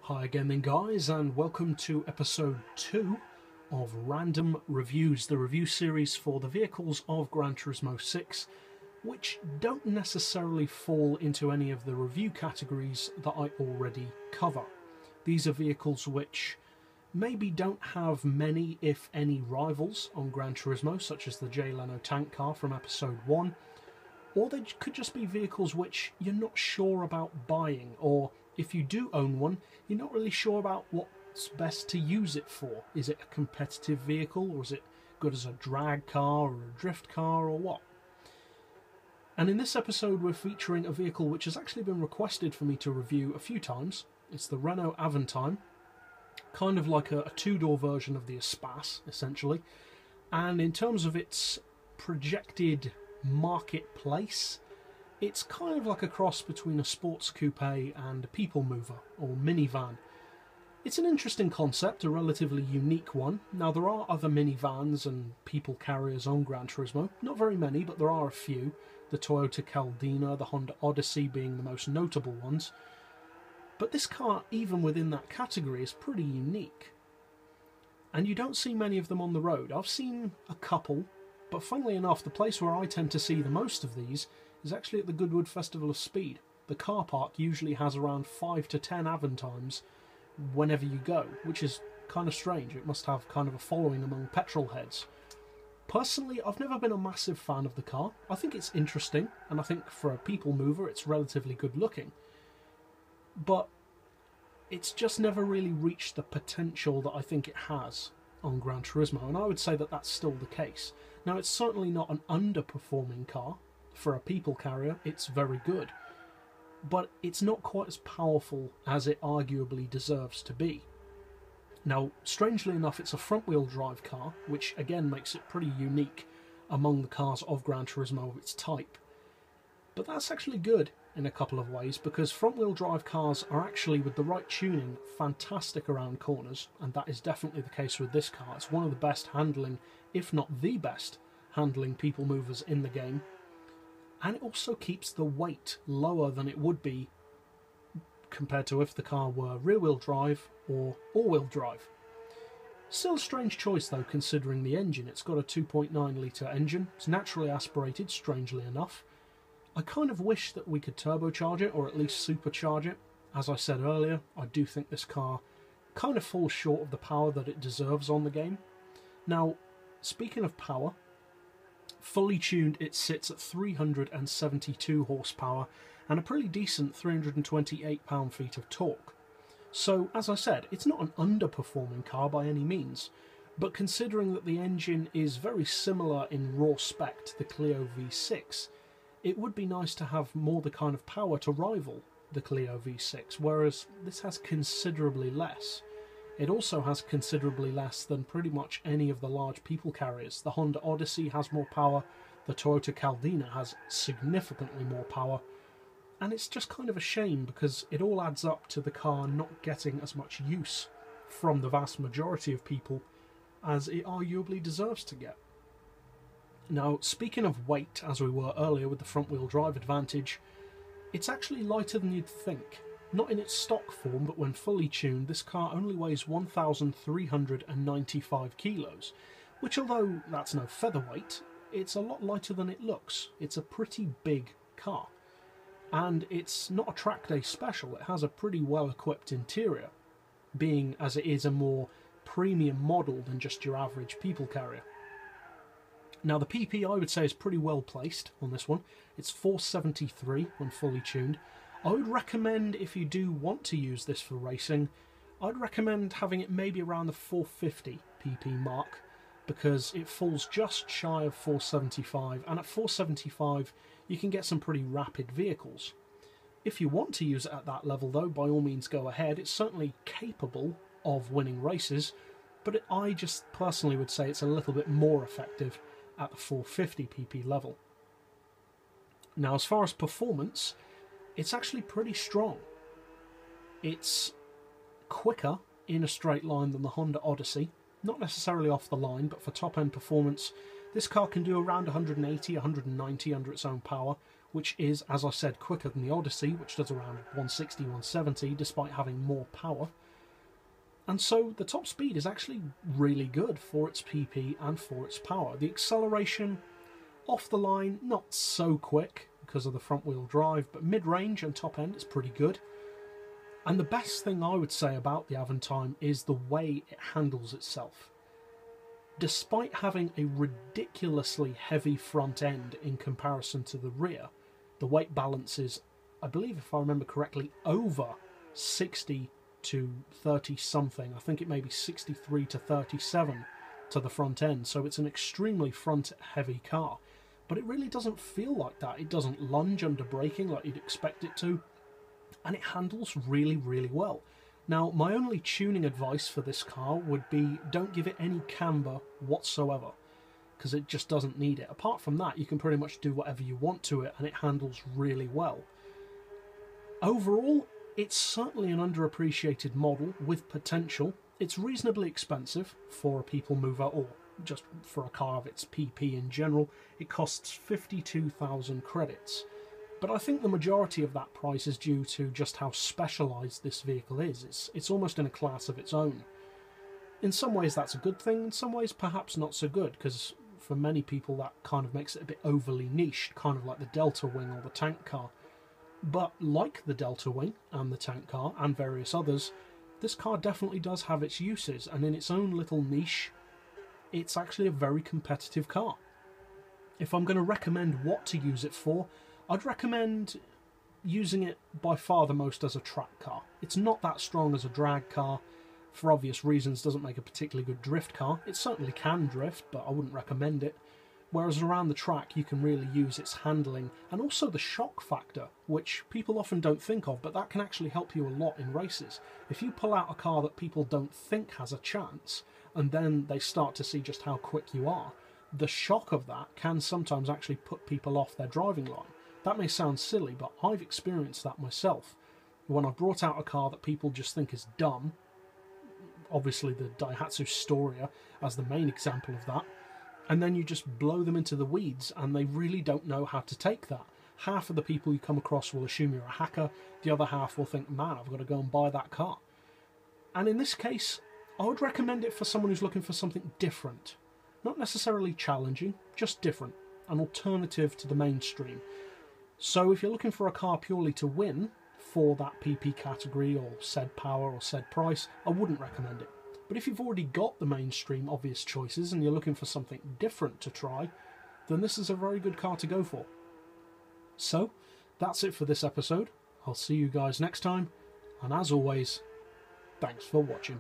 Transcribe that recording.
Hi again then guys, and welcome to episode 2 of Random Reviews, the review series for the vehicles of Gran Turismo 6, which don't necessarily fall into any of the review categories that I already cover. These are vehicles which maybe don't have many, if any, rivals on Gran Turismo, such as the Jay Leno tank car from episode 1, or they could just be vehicles which you're not sure about buying, or if you do own one, you're not really sure about what's best to use it for. Is it a competitive vehicle, or is it good as a drag car or a drift car, or what? And in this episode we're featuring a vehicle which has actually been requested for me to review a few times. It's the Renault Avantime, kind of like a two-door version of the Espace, essentially. And in terms of its projected marketplace, it's kind of like a cross between a sports coupe and a people mover, or minivan. It's an interesting concept, a relatively unique one. Now, there are other minivans and people carriers on Gran Turismo. Not very many, but there are a few. The Toyota Caldina, the Honda Odyssey being the most notable ones. But this car, even within that category, is pretty unique. And you don't see many of them on the road. I've seen a couple, but funnily enough, the place where I tend to see the most of these is actually at the Goodwood Festival of Speed. The car park usually has around 5 to 10 Avantimes whenever you go, which is kind of strange. It must have kind of a following among petrol heads. Personally, I've never been a massive fan of the car. I think it's interesting, and I think for a people mover it's relatively good looking. But it's just never really reached the potential that I think it has on Gran Turismo, and I would say that that's still the case. Now, it's certainly not an underperforming car. For a people carrier, it's very good, but it's not quite as powerful as it arguably deserves to be. Now, strangely enough, it's a front-wheel drive car, which again makes it pretty unique among the cars of Gran Turismo of its type. But that's actually good in a couple of ways, because front-wheel drive cars are actually, with the right tuning, fantastic around corners, and that is definitely the case with this car. It's one of the best handling, if not the best handling people movers in the game. And it also keeps the weight lower than it would be compared to if the car were rear-wheel drive or all-wheel drive. Still a strange choice though, considering the engine. It's got a 2.9 litre engine. It's naturally aspirated, strangely enough. I kind of wish that we could turbocharge it, or at least supercharge it. As I said earlier, I do think this car kind of falls short of the power that it deserves on the game. Now, speaking of power, fully tuned, it sits at 372 horsepower and a pretty decent 328 pound-feet of torque. So, as I said, it's not an underperforming car by any means, but considering that the engine is very similar in raw spec to the Clio V6, it would be nice to have more the kind of power to rival the Clio V6, whereas this has considerably less. It also has considerably less than pretty much any of the large people carriers. The Honda Odyssey has more power, the Toyota Caldina has significantly more power, and it's just kind of a shame because it all adds up to the car not getting as much use from the vast majority of people as it arguably deserves to get. Now, speaking of weight, as we were earlier with the front-wheel drive advantage, it's actually lighter than you'd think. Not in its stock form, but when fully tuned, this car only weighs 1,395 kilos, which, although that's no featherweight, it's a lot lighter than it looks. It's a pretty big car. And it's not a track day special, it has a pretty well-equipped interior, being as it is a more premium model than just your average people carrier. Now, the PP I would say is pretty well placed on this one. It's 473 when fully tuned. I would recommend, if you do want to use this for racing, I'd recommend having it maybe around the 450 PP mark, because it falls just shy of 475, and at 475 you can get some pretty rapid vehicles. If you want to use it at that level though, by all means go ahead. It's certainly capable of winning races, but I just personally would say it's a little bit more effective at the 450 PP level. Now, as far as performance, it's actually pretty strong. It's quicker in a straight line than the Honda Odyssey. Not necessarily off the line, but for top-end performance, this car can do around 180, 190 under its own power, which is, as I said, quicker than the Odyssey, which does around 160, 170, despite having more power. And so the top speed is actually really good for its PP and for its power. The acceleration, off the line, not so quick because of the front wheel drive, but mid-range and top end is pretty good. And the best thing I would say about the Avantime is the way it handles itself. Despite having a ridiculously heavy front end in comparison to the rear, the weight balance is, I believe if I remember correctly, over 60 to 30 something. I think it may be 63 to 37 to the front end, so it's an extremely front heavy car. But it really doesn't feel like that. It doesn't lunge under braking like you'd expect it to, and it handles really, really well. Now, my only tuning advice for this car would be don't give it any camber whatsoever, because it just doesn't need it. Apart from that, you can pretty much do whatever you want to it, and it handles really well. Overall, it's certainly an underappreciated model with potential. It's reasonably expensive for a people mover, or just for a car of its PP in general. It costs 52,000 credits. But I think the majority of that price is due to just how specialised this vehicle is. It's almost in a class of its own. In some ways that's a good thing, in some ways perhaps not so good, because for many people that kind of makes it a bit overly niche, kind of like the Delta Wing or the tank car. But like the Delta Wing and the tank car and various others, this car definitely does have its uses, and in its own little niche, it's actually a very competitive car. If I'm going to recommend what to use it for, I'd recommend using it by far the most as a track car. It's not that strong as a drag car. For obvious reasons, doesn't make a particularly good drift car. It certainly can drift, but I wouldn't recommend it. Whereas around the track, you can really use its handling and also the shock factor, which people often don't think of, but that can actually help you a lot in races. If you pull out a car that people don't think has a chance, and then they start to see just how quick you are, the shock of that can sometimes actually put people off their driving line. That may sound silly, but I've experienced that myself. When I brought out a car that people just think is dumb, obviously the Daihatsu Storia as the main example of that, and then you just blow them into the weeds and they really don't know how to take that. Half of the people you come across will assume you're a hacker, the other half will think, man, I've got to go and buy that car. And in this case, I would recommend it for someone who's looking for something different. Not necessarily challenging, just different, an alternative to the mainstream. So if you're looking for a car purely to win for that PP category or said power or said price, I wouldn't recommend it. But if you've already got the mainstream obvious choices and you're looking for something different to try, then this is a very good car to go for. So, that's it for this episode. I'll see you guys next time, and as always, thanks for watching.